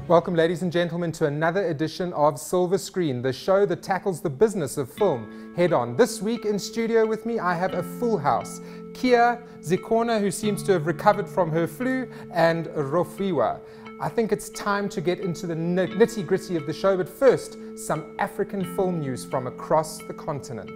Welcome, ladies and gentlemen, to another edition of Silver Screen, the show that tackles the business of film head on. This week in studio with me, I have a full house. Kia, Zikona, who seems to have recovered from her flu, and Rofiwa. I think it's time to get into the nitty-gritty of the show, but first, some African film news from across the continent.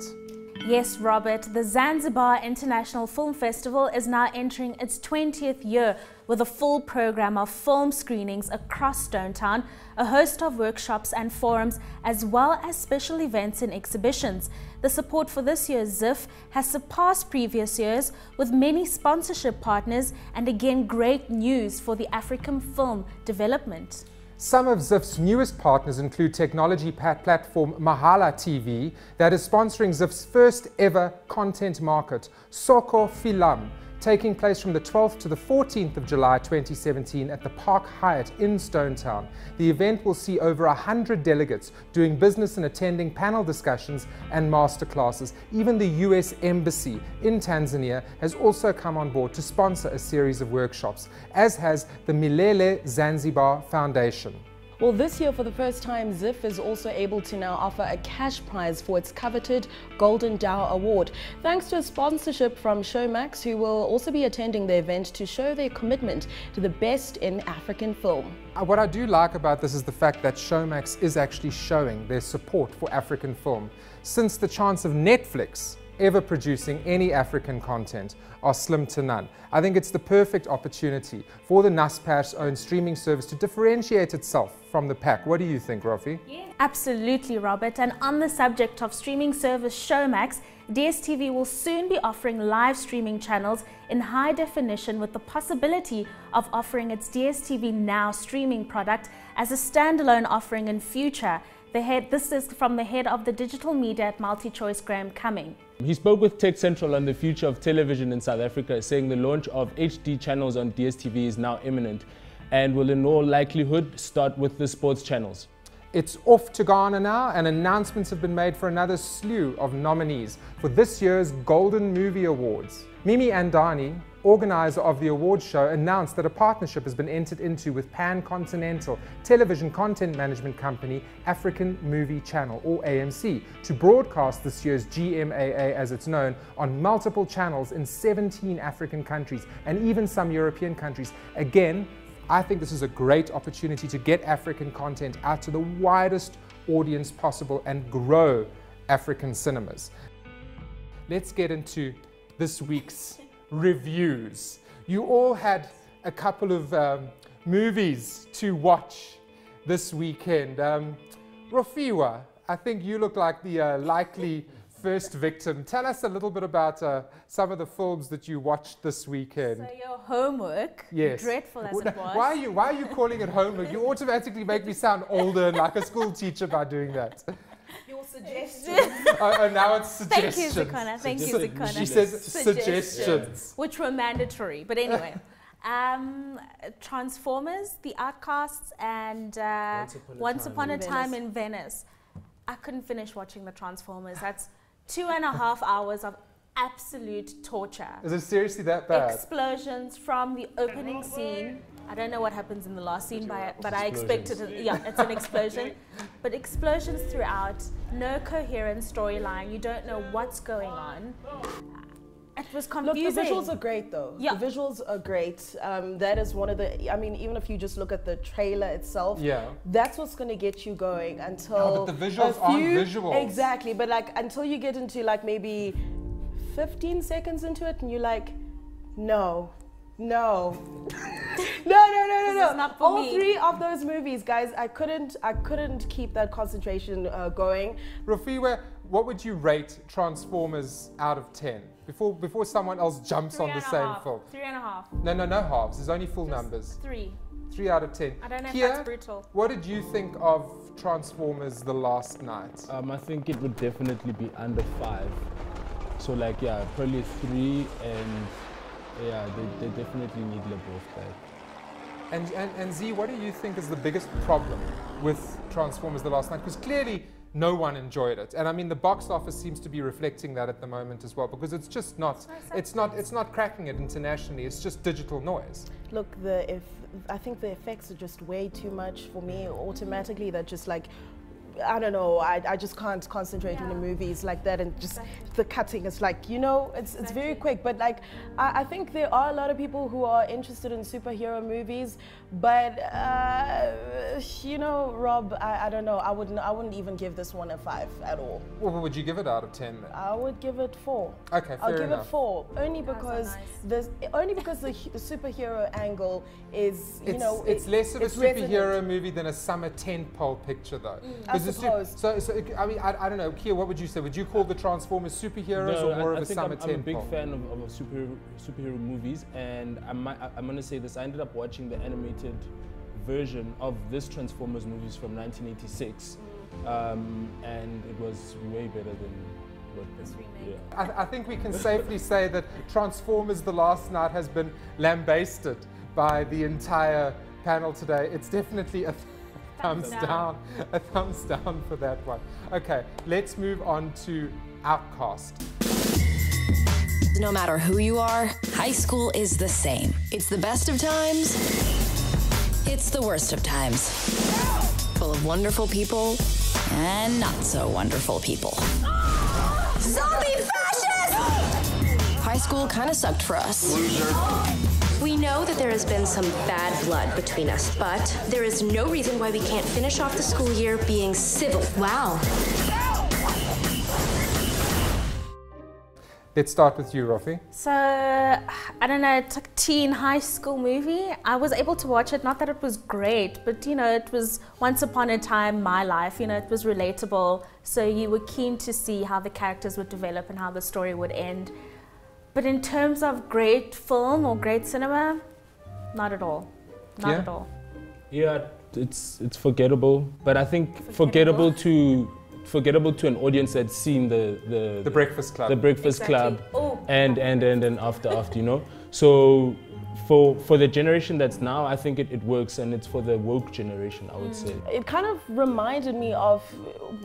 Yes, Robert, the Zanzibar International Film Festival is now entering its 20th year with a full program of film screenings across Stone Town, a host of workshops and forums, as well as special events and exhibitions. The support for this year's ZIF has surpassed previous years with many sponsorship partners and again great news for the African film development. Some of ZIF's newest partners include technology platform Mahala TV that is sponsoring ZIF's first ever content market, Soko Filam, taking place from the 12th to the 14th of July 2017 at the Park Hyatt in Stone Town. The event will see over 100 delegates doing business and attending panel discussions and masterclasses. Even the US Embassy in Tanzania has also come on board to sponsor a series of workshops, as has the Milele Zanzibar Foundation. Well, this year, for the first time, ZIF is also able to now offer a cash prize for its coveted Golden Dow Award, thanks to a sponsorship from Showmax, who will also be attending the event to show their commitment to the best in African film. What I do like about this is the fact that Showmax is actually showing their support for African film, since the chance of Netflix ever producing any African content are slim to none. I think it's the perfect opportunity for the Naspers owned streaming service to differentiate itself from the pack. What do you think, Rofi? Yeah, absolutely, Robert. And on the subject of streaming service Showmax, DSTV will soon be offering live streaming channels in high definition, with the possibility of offering its DSTV Now streaming product as a standalone offering in future. This is from the head of the digital media at MultiChoice, Graham Cumming. He spoke with Tech Central on the future of television in South Africa, saying the launch of HD channels on DSTV is now imminent and will in all likelihood start with the sports channels. It's off to Ghana now, and announcements have been made for another slew of nominees for this year's Golden Movie Awards. Mimi Andani, organizer of the awards show, announced that a partnership has been entered into with pan-continental television content management company African Movie Channel, or AMC, to broadcast this year's GMAA, as it's known, on multiple channels in 17 African countries and even some European countries. Again, I think this is a great opportunity to get African content out to the widest audience possible and grow African cinemas. Let's get into this week's reviews. You all had a couple of movies to watch this weekend. Rofiwa, I think you look like the likely first victim. Tell us a little bit about some of the films that you watched this weekend. So your homework, yes, dreadful as it was. Why are you calling it homework? You automatically make me sound older and like a school teacher by doing that. Your suggestions. Oh, now it's suggestions. Thank you, Zikona. Thank you, Zikona. She says suggestions. Which were mandatory. But anyway, Transformers, The Outcasts, and Once Upon a Time in Venice. I couldn't finish watching the Transformers. That's 2.5 hours of absolute torture. Is it seriously that bad? Explosions from the opening scene. I don't know what happens in the last scene, but I expected it. Yeah, it's an explosion. But explosions throughout, no coherent storyline. You don't know what's going on. It was confusing. Look, the visuals are great though. Yeah. The visuals are great. That is one of the, I mean, even if you just look at the trailer itself, yeah, that's what's going to get you going until... No, but the visuals aren't visuals. Exactly, but like until you get into like maybe 15 seconds into it and you're like, no. No. No. All three of those movies, guys, I couldn't keep that concentration going. Rafiwa, what would you rate Transformers out of 10? Before someone else jumps on the same film. 3.5. No halves. There's only full numbers. 3. 3 out of 10. I don't know Kia, if that's brutal. What did you think of Transformers The Last Night? I think it would definitely be under 5. So like, yeah, probably 3, and yeah, they definitely need LeBeouf back. And Z, what do you think is the biggest problem with Transformers The Last Night? Because clearly no one enjoyed it. And I mean, the box office seems to be reflecting that at the moment as well, because it's just not, it's not cracking it internationally. It's just digital noise. Look, I think the effects are just way too much for me. Automatically, they're just like, I don't know, I just can't concentrate on the movies like that, and just the cutting is like, you know, it's very quick. But like, I think there are a lot of people who are interested in superhero movies, but you know, Rob, I don't know, I wouldn't even give this one a 5 at all. Well, what would you give it out of 10 then? I would give it 4. Okay, fair I'll give enough. it 4, only because the superhero angle is, you know, it's less of a superhero resonant. movie than a summer tentpole picture, though. I suppose. So I mean, I don't know, Kia, what would you say? Would you call the Transformers superheroes or more of a summer tentpole? I'm a big fan of superhero movies, and I'm going to say this. I ended up watching the animated version of this Transformers movies from 1986, and it was way better than what this remake. Yeah. I think we can safely say that Transformers The Last Night has been lambasted by the entire panel today. It's definitely a thumbs down. A thumbs down for that one. Okay, let's move on to Outcast. No matter who you are, high school is the same. It's the best of times. It's the worst of times. Full of wonderful people and not so wonderful people. Zombie fascists! High school kind of sucked for us. Loser. We know that there has been some bad blood between us, but there is no reason why we can't finish off the school year being civil. Wow. Let's start with you, Rafi. So, I don't know, it's like a teen high school movie. I was able to watch it, not that it was great, but you know, it was once upon a time my life, you know, it was relatable. So you were keen to see how the characters would develop and how the story would end. But in terms of great film or great cinema, not at all. Not at all. Yeah, it's forgettable, but I think forgettable to an audience that's seen the Breakfast Club. The Breakfast Club, Oh. and after, you know. So for the generation that's now, I think it works, and it's for the woke generation, I would say. It kind of reminded me of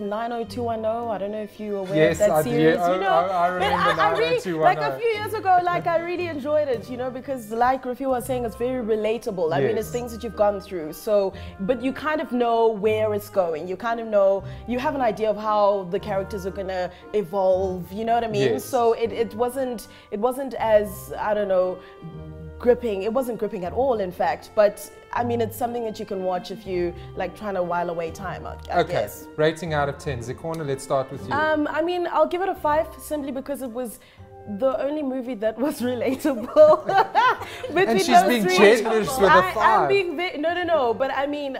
90210. I don't know if you're aware Yes, of that series. Yeah, you know, I remember I really, 90210. like a few years ago, like I really enjoyed it, you know, because like Rafi was saying, it's very relatable. I mean, it's things that you've gone through. So, but you kind of know where it's going. You kind of know, you have an idea of how the characters are gonna evolve. You know what I mean? Yes. So it wasn't as, I don't know, gripping. It wasn't gripping at all, in fact, but I mean, it's something that you can watch if you like trying to while away time, I guess. Rating out of 10. Zikona, let's start with you. I mean, I'll give it a 5 simply because it was the only movie that was relatable. And she's being generous with a 5. I'm being no, but I mean,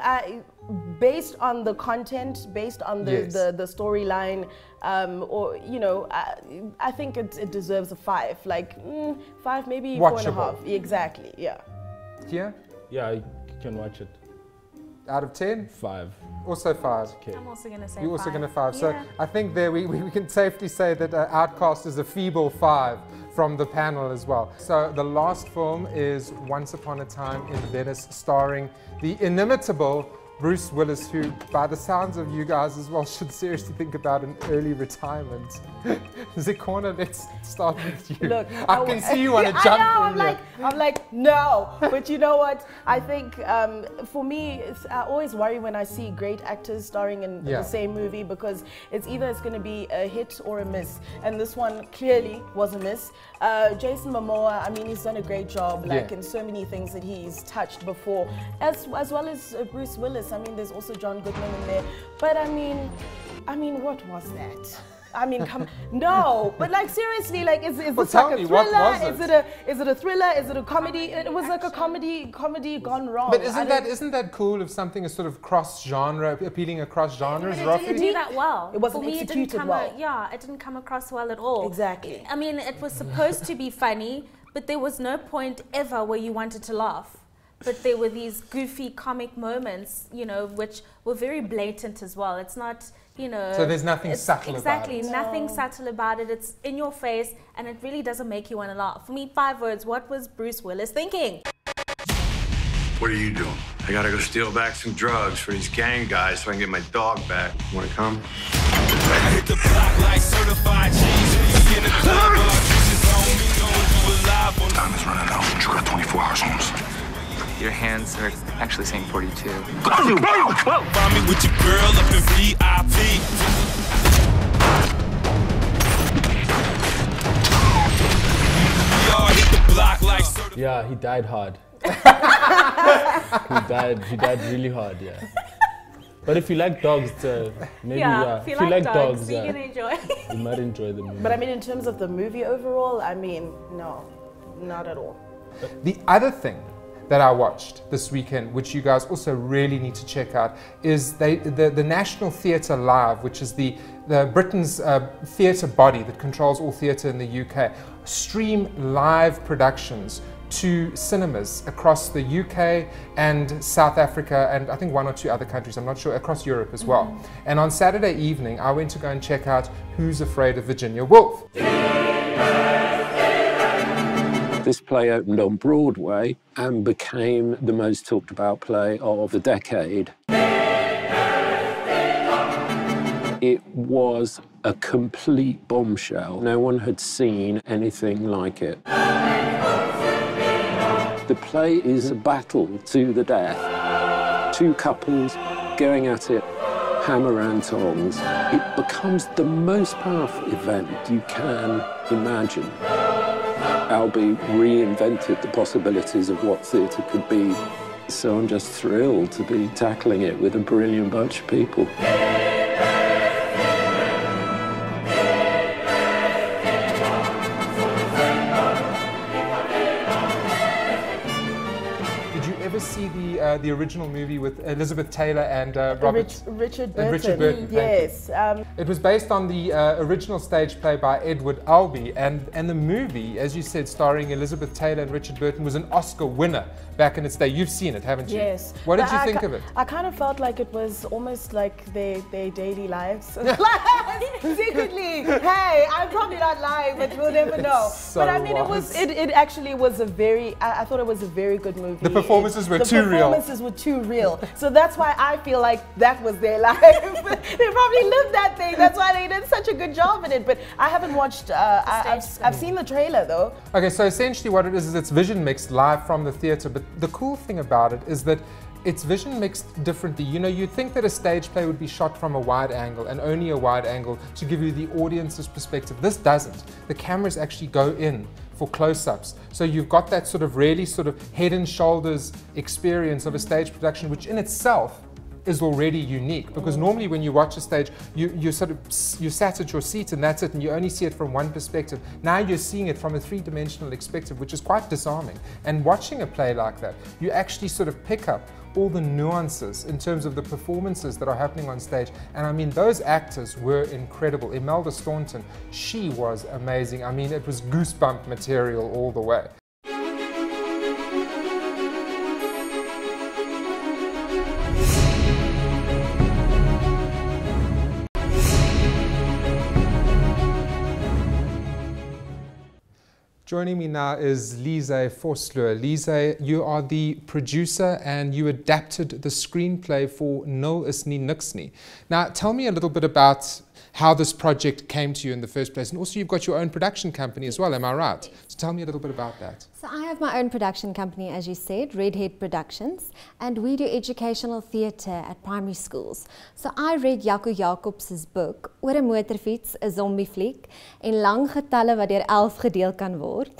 based on the content, based on the storyline, or you know, I think it deserves a 5. Like 5, maybe 4.5. Exactly. Yeah. Yeah. Yeah, you can watch it. Out of 10? 5. Also 5. Okay. I'm also going to say You're also 5. going to 5. So I think there we can safely say that Outcast is a feeble 5 from the panel as well. So the last film is Once Upon a Time in Venice, starring the inimitable Bruce Willis, who, by the sounds of you guys as well, should seriously think about an early retirement. Zikona, let's start with you. Look, I can see you want to jump in here. I'm like, no. But you know what? I think for me, I always worry when I see great actors starring in the same movie, because it's either it's going to be a hit or a miss. And this one clearly was a miss. Jason Momoa, I mean, he's done a great job, like in so many things that he's touched before, as well as Bruce Willis. I mean, there's also John Goodman in there. But I mean, what was that? I mean, no, but like seriously, like is this like a thriller? Is it a thriller? Is it a comedy? It was like a comedy gone wrong. But isn't that cool if something is sort of cross genre, appealing across genres? It didn't do that well. It wasn't executed well. It didn't come across well at all. Exactly. I mean, it was supposed to be funny, but there was no point ever where you wanted to laugh. But there were these goofy comic moments, you know, which were very blatant as well. It's not, you know... So there's nothing subtle about it. Exactly, nothing subtle about it. It's in your face, and it really doesn't make you want to laugh. For me, 5 words, what was Bruce Willis thinking? What are you doing? I gotta go steal back some drugs for these gang guys so I can get my dog back. Wanna come? I hit the block like certified cheese. In the club, time is running out. You got 24 hours, Holmes. Your hands are actually saying 42. Find me with your girl up in VIP. Yeah, he died hard. he died really hard, yeah. But if you like dogs, maybe if you like dogs, you can enjoy. You might enjoy the movie. But I mean, in terms of the movie overall, I mean, no, not at all. The other thing that I watched this weekend, which you guys also really need to check out, is the National Theatre Live, which is the Britain's theatre body that controls all theatre in the UK, stream live productions to cinemas across the UK and South Africa and I think 1 or 2 other countries, I'm not sure, across Europe as well. And on Saturday evening, I went to go and check out Who's Afraid of Virginia Woolf. This play opened on Broadway and became the most talked about play of the decade. It was a complete bombshell. No one had seen anything like it. The play is a battle to the death. 2 couples going at it, hammer and tongs. It becomes the most powerful event you can imagine. Albee reinvented the possibilities of what theatre could be. So I'm just thrilled to be tackling it with a brilliant bunch of people. See the original movie with Elizabeth Taylor and Richard Burton. Yes. It was based on the original stage play by Edward Albee, and the movie, as you said, starring Elizabeth Taylor and Richard Burton, was an Oscar winner back in its day. You've seen it, haven't you? Yes. What did you think of it? I kind of felt like it was almost like their daily lives. Secretly, hey, I'm probably not lying, but we'll never know. So but I mean, it actually was a very, I thought it was a very good movie. The performances were too real. The performances were too real. So that's why I feel like that was their life. They probably lived that thing. That's why they did such a good job in it. But I haven't watched, I've seen the trailer though. Okay, so essentially what it is it's vision mixed live from the theatre. But the cool thing about it is that it's vision mixed differently. You know, you'd think that a stage play would be shot from a wide angle and only a wide angle to give you the audience's perspective. This doesn't. The cameras actually go in for close-ups. So you've got that sort of really sort of head and shoulders experience of a stage production, which in itself is already unique, because normally when you watch a stage, you sat at your seat and that's it, and you only see it from one perspective. Now you're seeing it from a 3-dimensional perspective, which is quite disarming. And watching a play like that, you actually sort of pick up all the nuances in terms of the performances that are happening on stage. And I mean, those actors were incredible. Imelda Staunton, she was amazing. I mean, it was goosebump material all the way. Joining me now is Lise Vosloo. Lise, you are the producer and you adapted the screenplay for Nul is nie niks nie. Now, tell me a little bit about how this project came to you in the first place. And also you've got your own production company as well, am I right? So tell me a little bit about that. So I have my own production company, as you said, Redhead Productions, and we do educational theatre at primary schools. So I read Jaco Jacobs' book, Oor 'n Motorfiets, 'n Zombie Fliek, en lang getalle wat deur 11 gedeel kan word.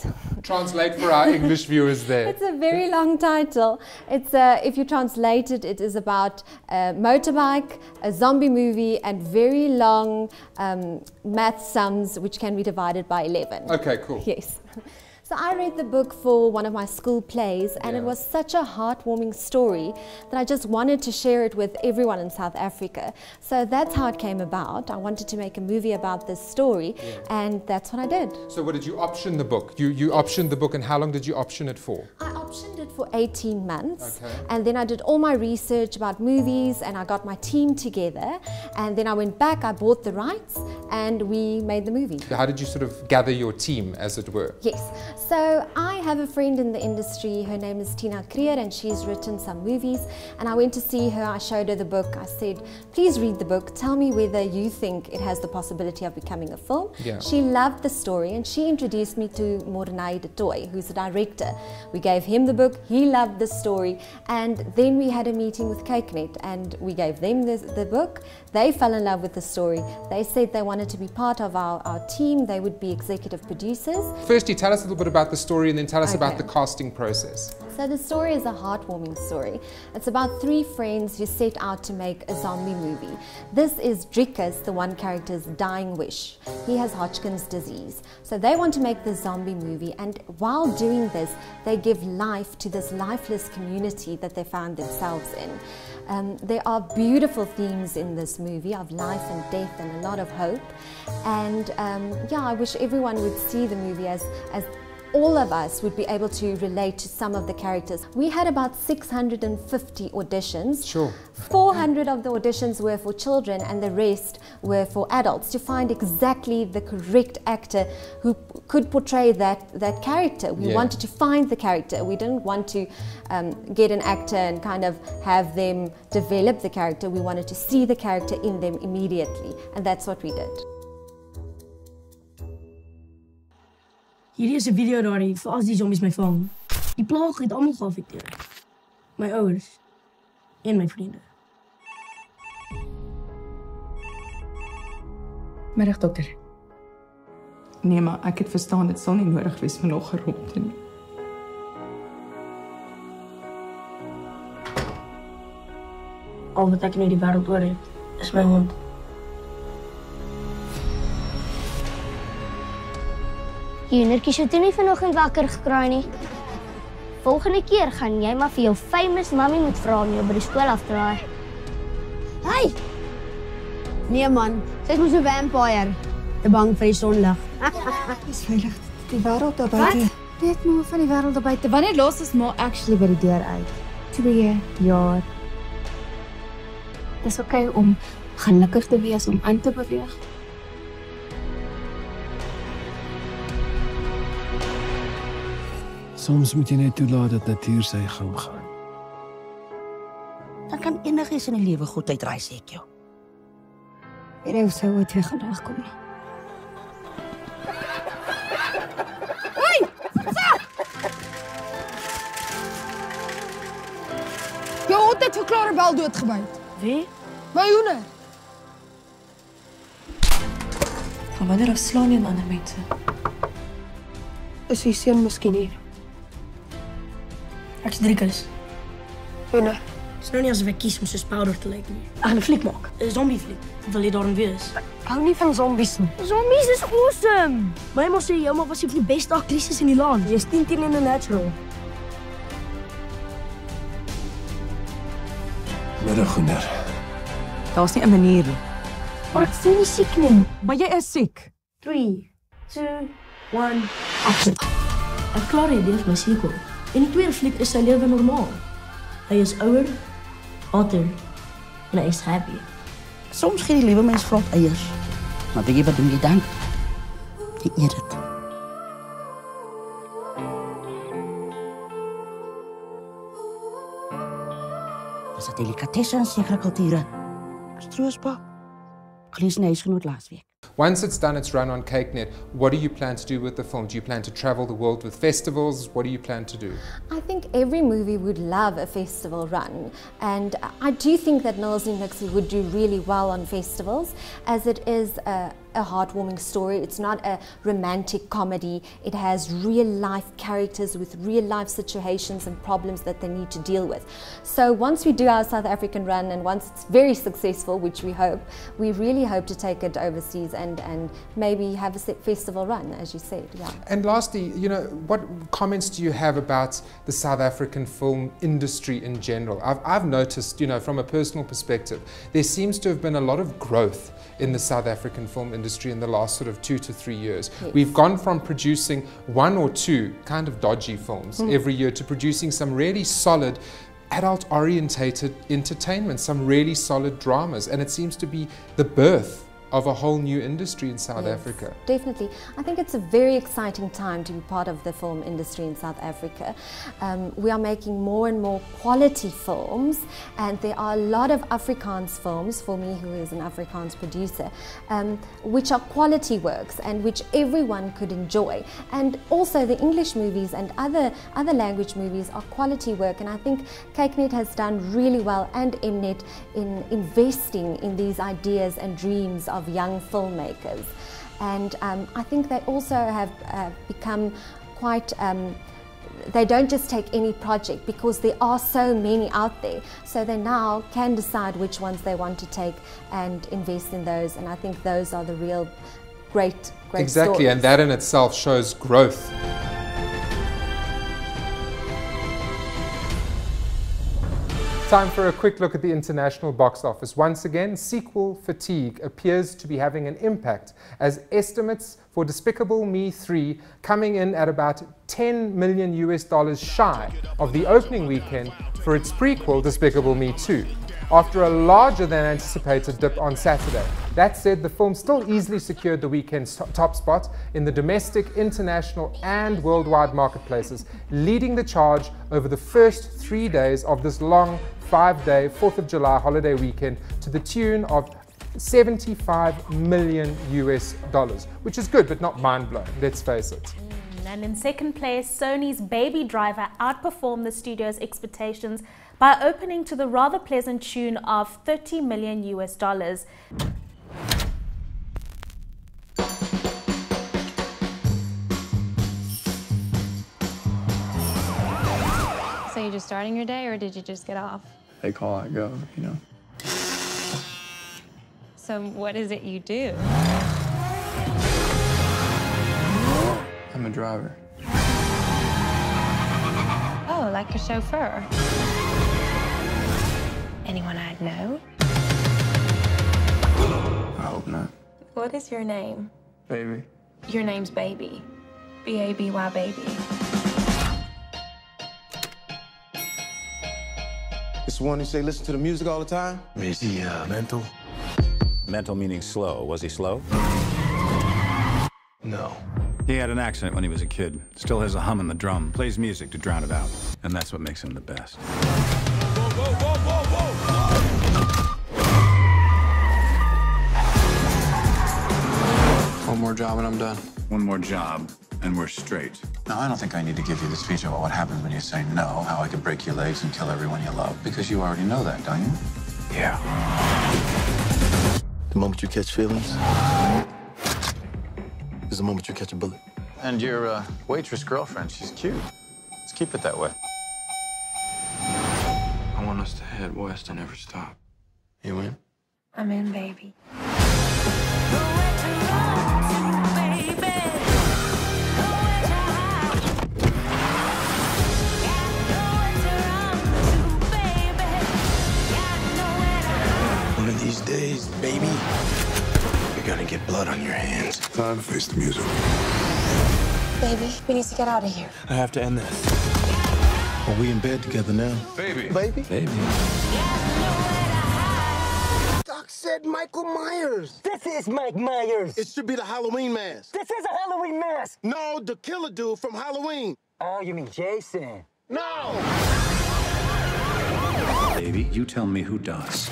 Translate for our English viewers there. It's a very long title. It's if you translate it, it is about a motorbike, a zombie movie, and very long math sums which can be divided by 11. Okay, cool. Yes. So I read the book for one of my school plays, and it was such a heartwarming story that I just wanted to share it with everyone in South Africa. So that's how it came about. I wanted to make a movie about this story, and that's what I did. So what did you option the book? You optioned the book, and how long did you option it for? I optioned it for 18 months, okay. And then I did all my research about movies, and I got my team together, and then I went back, I bought the rights, and we made the movie. How did you sort of gather your team, as it were? Yes, so I have a friend in the industry, her name is Tina Creer, and she's written some movies, and I went to see her, I showed her the book, I said, please read the book, tell me whether you think it has the possibility of becoming a film. Yeah. She loved the story, and she introduced me to Mordenay de Toy, who's the director. We gave him the book, he loved the story, and then we had a meeting with CakeNet, and we gave them the book. They fell in love with the story. They said they wanted to be part of our team, they would be executive producers. Firstly, tell us a little bit about the story and then tell us about the casting process. So the story is a heartwarming story. It's about 3 friends who set out to make a zombie movie. This is Driekus, the one character's dying wish. He has Hodgkin's disease. So they want to make the zombie movie, and while doing this, they give life to this lifeless community that they found themselves in. There are beautiful themes in this movie of life and death and a lot of hope. And yeah, I wish everyone would see the movie as all of us would be able to relate to some of the characters. We had about 650 auditions. Sure. 400 of the auditions were for children and the rest were for adults, to find exactly the correct actor who could portray that character. We wanted to find the character. We didn't want to get an actor and kind of have them develop the character. We wanted to see the character in them immediately, and that's what we did. Hierdie is 'n video daarin vir as die zombies my vang. Die plaag het almal geaffekteer. My ouers en my vriende. Middag dokter. Nee, maar ek het verstaan dit sal nie nodig wees vir nog 'n ronde nie. Al wat ek in die wêreld oor het, is my hond. Juniortjie het nie vanoggend wakker gekraai nie. Volgende keer gaan jy maar vir jou famous mami moet vra om jou by die skool af te draai. Hey! Nee man, sy is mos 'n vampire. Te bang vir die sonlig. Dis veilig. Die wêreld daar buite. Wat? Weet maar van die wêreld daar buite. Wanneer los is maar actually by die deur uit? 2 jaar. Dis okay om gelukkig te wees, om aan te beweeg. Soms moet jy net toelaat dat natuur sy gang gaan. Dan kan enigiets in die lewe goed uitdraai, sê ek jou. Weet jy hoe sou ooit weer gaan regkom nie? Hoi! Sa! Jou hond het vir Clarabel doodgebyt. Wie? My hoender. Van wanneer af slaan jy ander mense? Is die seun miskien hier? Ek is Driekus. Hoender. Dis nou nie asof ek kies om soos Powder te lyk nie. Ek gaan 'n fliek maak. 'n Zombie fliek. Wil jy daarin wees? Hou nie van zombies nie. Zombies is awesome! My ma sê jou ma was die beste aktrises in die land. Jy's 10 in 'n natural. Middag, hoender. Daar's nie 'n manier nie. Maar ek voel nie siek nie. Maar jy is siek. 3, 2, 1, action. Ek klaar die idee vir my sequel. In die tweede fliek is sy lewe normaal. Hy is ouer, hotter en hy is happy. Soms gee die lewe mens vrot eiers. Maar weet jy wat doen jy dan? Jy eet dit. Dis 'n delikatesse in sekere kulture. Stroospa. Gelees in 'n huisgenoot laasweek. Once it's done its run on CakeNet, what do you plan to do with the film? Do you plan to travel the world with festivals? What do you plan to do? I think every movie would love a festival run, and I do think that Knowles and Nixie would do really well on festivals, as it is a heartwarming story. It's not a romantic comedy. It has real life characters with real life situations and problems that they need to deal with. So once we do our South African run, and once it's very successful, which we hope, we really hope to take it overseas and maybe have a festival run, as you said. Yeah. And lastly, you know, what comments do you have about the South African film industry in general? I've noticed, you know, from a personal perspective, there seems to have been a lot of growth in the South African film industry in the last sort of 2 to 3 years. Yes. We've gone from producing 1 or 2 kind of dodgy films every year to producing some really solid adult-orientated entertainment, some really solid dramas, and it seems to be the birth of a whole new industry in South Africa. Definitely. I think it's a very exciting time to be part of the film industry in South Africa. We are making more and more quality films, and there are a lot of Afrikaans films, for me who is an Afrikaans producer, which are quality works and which everyone could enjoy. And also the English movies and other language movies are quality work, and I think KykNet has done really well, and Mnet, in investing in these ideas and dreams of young filmmakers. And I think they also have become quite, they don't just take any project because there are so many out there. So they now can decide which ones they want to take and invest in those. And I think those are the real great Exactly, stories. and that in itself shows growth. Time for a quick look at the international box office. Once again, sequel fatigue appears to be having an impact, as estimates for Despicable Me 3 coming in at about $10 million shy of the opening weekend for its prequel, Despicable Me 2, after a larger than anticipated dip on Saturday. That said, the film still easily secured the weekend's top spot in the domestic, international and worldwide marketplaces, leading the charge over the first 3 days of this long 5-day 4th of July holiday weekend to the tune of $75 million, which is good but not mind-blowing, let's face it. And in second place, Sony's Baby Driver outperformed the studio's expectations by opening to the rather pleasant tune of $30 million. So you're just starting your day, or did you just get off? They call, I go, you know. So what is it you do? I'm a driver. Oh, like a chauffeur. Anyone I'd know? I hope not. What is your name? Baby. Your name's Baby. B-A-B-Y, baby. It's the one who say listen to the music all the time? Is he mental? Mental meaning slow. Was he slow? No. He had an accident when he was a kid. Still has a hum in the drum. Plays music to drown it out. And that's what makes him the best. Whoa, whoa, whoa, whoa, whoa. One more job and I'm done. One more job, and we're straight. Now, I don't think I need to give you the speech about what happens when you say no, how I can break your legs and kill everyone you love, because you already know that, don't you? Yeah. The moment you catch feelings is the moment you catch a bullet. And your waitress girlfriend, she's cute. Let's keep it that way. I want us to head west and never stop. You in? I'm in, baby. One of these days, baby, you're gonna get blood on your hands. Time to face the music. Baby, we need to get out of here. I have to end this. Are we in bed together now? Baby. Baby? Baby. Doc said Michael Myers. This is Mike Myers. It should be the Halloween mask. This is a Halloween mask. No, the killer dude from Halloween. Oh, you mean Jason? No! Baby, you tell me who does.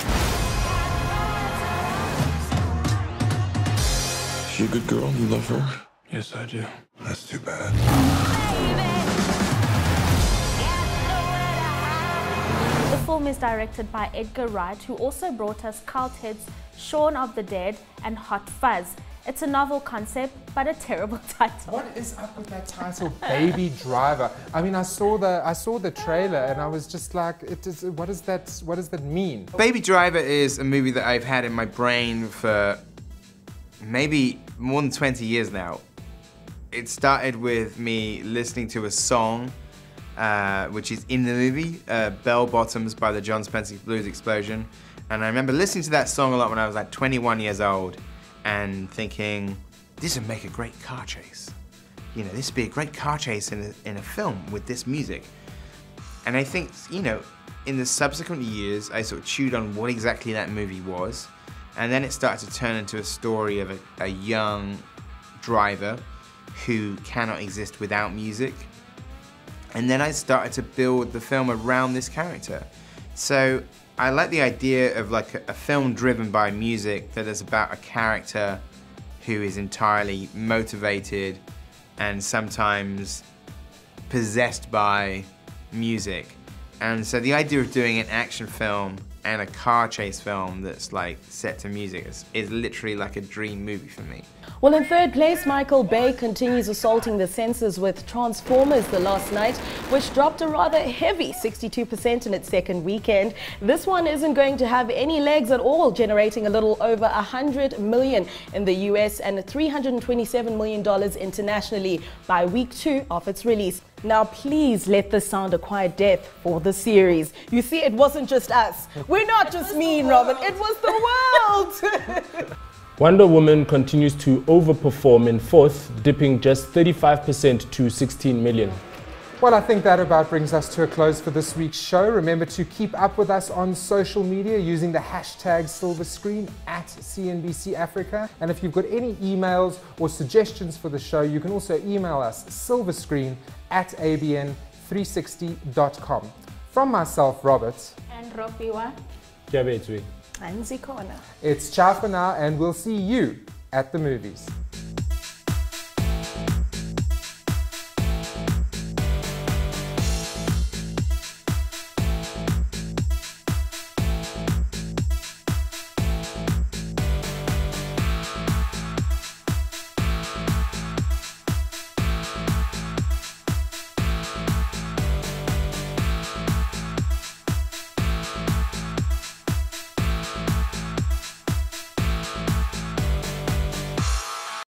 She a good girl? You love her? Yes, I do. That's too bad. The film is directed by Edgar Wright, who also brought us cult hits Shaun of the Dead and Hot Fuzz. It's a novel concept, but a terrible title. What is up with that title, Baby Driver? I mean, I saw the trailer and I was just like, what does that mean? Baby Driver is a movie that I've had in my brain for maybe more than 20 years now. It started with me listening to a song, which is in the movie, Bell Bottoms by the John Spencer Blues Explosion. And I remember listening to that song a lot when I was like 21 years old and thinking, this would make a great car chase. You know, this would be a great car chase in a film with this music. And I think, you know, in the subsequent years, I sort of chewed on what exactly that movie was. And then it started to turn into a story of a young driver who cannot exist without music. And then I started to build the film around this character. So I like the idea of like a film driven by music that is about a character who is entirely motivated and sometimes possessed by music. And so the idea of doing an action film and a car chase film that's like set to music is literally like a dream movie for me. Well, in third place, Michael Bay continues assaulting the censors with Transformers: The Last Night, which dropped a rather heavy 62% in its second weekend. This one isn't going to have any legs at all, generating a little over $100 million in the US and $327 million internationally by week 2 of its release. Now, please let this sound a quiet death for the series. You see, it wasn't just us. We're not just mean, Robin. It was the world. Wonder Woman continues to overperform in fourth, dipping just 35% to 16 million. Well, I think that about brings us to a close for this week's show. Remember to keep up with us on social media using the hashtag #SilverScreen at CNBC Africa. And if you've got any emails or suggestions for the show, you can also email us silverscreen@abn360.com. From myself, Robert. And Ropiwa. And Zikona. It's ciao for now, and we'll see you at the movies.